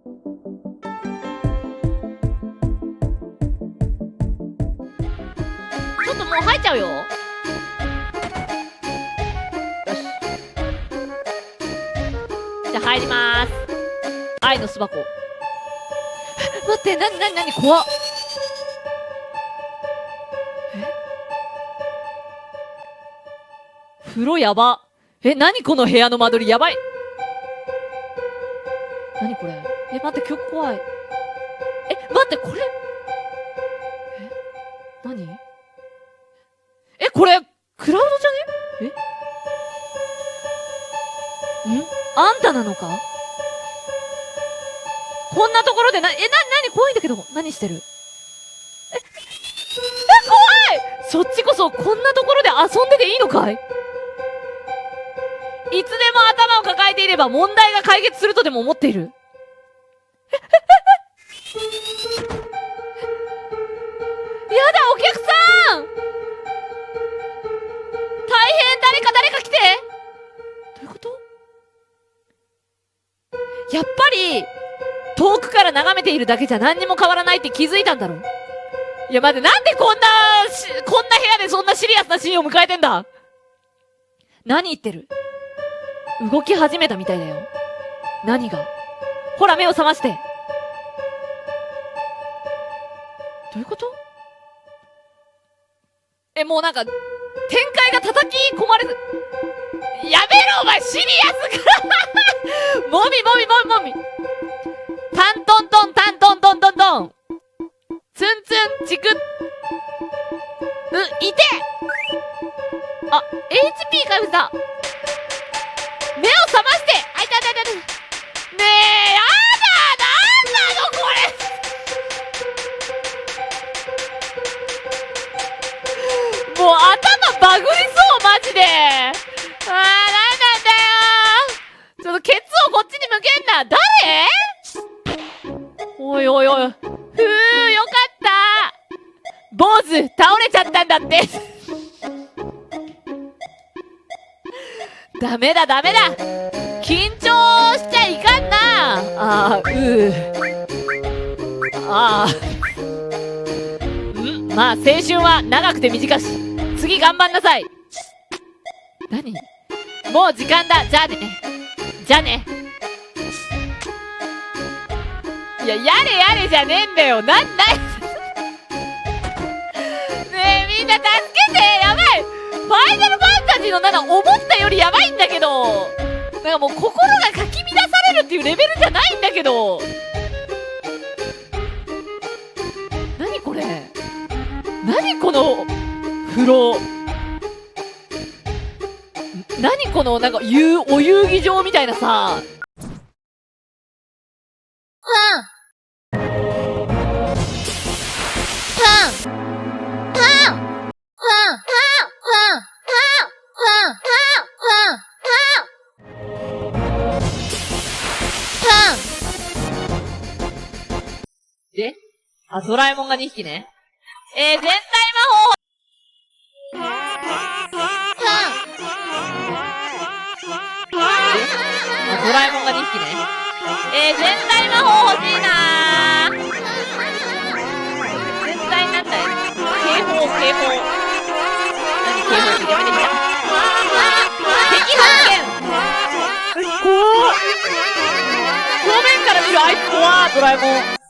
ちょっともう入っちゃうよ。よし。じゃあ入りまーす。愛の巣箱。待って、なに怖っ。風呂やば。なにこの部屋の間取りやばい。なにこれ。待って、曲怖い。待って、これ。なにこれ、クラウドじゃねあんたなのか。こんなところで怖いんだけど。何してる。怖い。そっちこそ、こんなところで遊んでていいのかい。いつでも頭を抱えていれば問題が解決するとでも思っている。やだ、お客さん。大変、誰か来て。どういうこと。やっぱり、遠くから眺めているだけじゃ何にも変わらないって気づいたんだろう。いや、待って、なんでこんな部屋でそんなシリアスなシーンを迎えてんだ。何言ってる。動き始めたみたいだよ。何が。ほら、目を覚まして。どういうこと。もうなんか、展開が叩き込まれる。やめろお前、シリアスかもみ。タントントン。ツンツン、チク。いて。あ、HP 回復だ。目を覚まして。あ、いた。ねえ、やだ。なんなのこれ。もう頭バグりそう、マジで。なんだよ。ちょっとケツをこっちに向けんな。誰。おい。よかった。坊主、倒れちゃったんだって。ダメだ。緊張しちゃいかんな。まあ、青春は長くて短し。次頑張んなさい。何。もう時間だ。じゃあね。いや、やれじゃねえんだよ。ねえ、みんな助けて。やばい。ファイナルファンタジーの思ったよりやばいんだけど。なんかもう心がかき乱されるっていうレベルじゃないんだけど。何これ。何この風呂。何このなんかお遊戯場みたいなさ。で、ドラえもんが2匹ね。全体魔法。ドラえもんが2匹ね。全体魔法欲しいなー。全体なんだよ。警報。何警報ってやめてみた。敵発見。怖っ。正面から見るあいつ怖ー、ドラえもん。